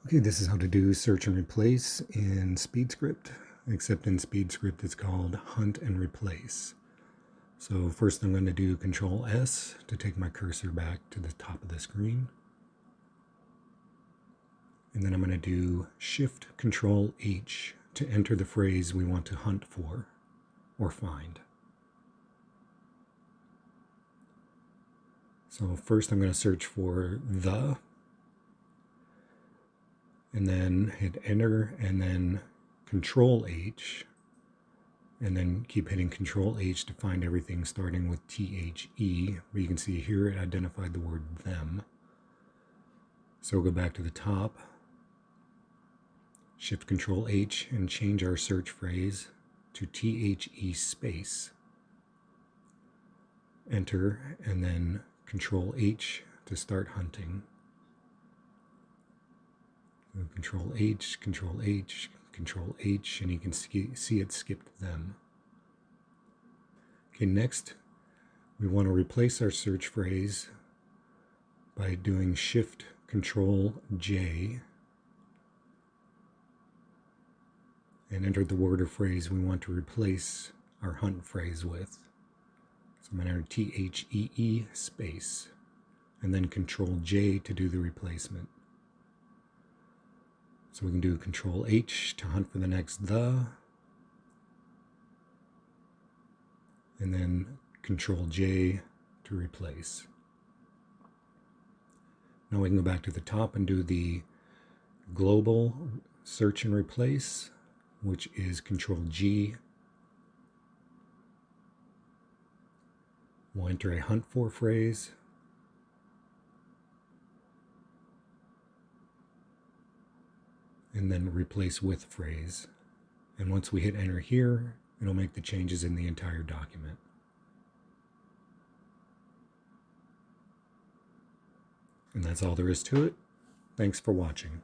Okay, this is how to do search and replace in Speedscript, except in Speedscript it's called hunt and replace. So first I'm going to do Control S to take my cursor back to the top of the screen. And then I'm going to do Shift Control H to enter the phrase we want to hunt for or find. So first I'm going to search for the, and then hit enter, and then Control H, and then keep hitting Control H to find everything starting with THE. But you can see here it identified the word them. So we'll go back to the top, Shift Control H, and change our search phrase to THE space. Enter, and then Control H to start hunting. So Control H, Control H, Control H, and you can see it skipped them. Okay, next we want to replace our search phrase by doing Shift Control J and enter the word or phrase we want to replace our hunt phrase with. So I'm going to enter THEE space and then Control J to do the replacement. So we can do Control H to hunt for the next the, and then Control J to replace. Now we can go back to the top and do the global search and replace, which is Control G. We'll enter a hunt for phrase. And then replace with phrase. And once we hit enter here, it'll make the changes in the entire document. And that's all there is to it. Thanks for watching.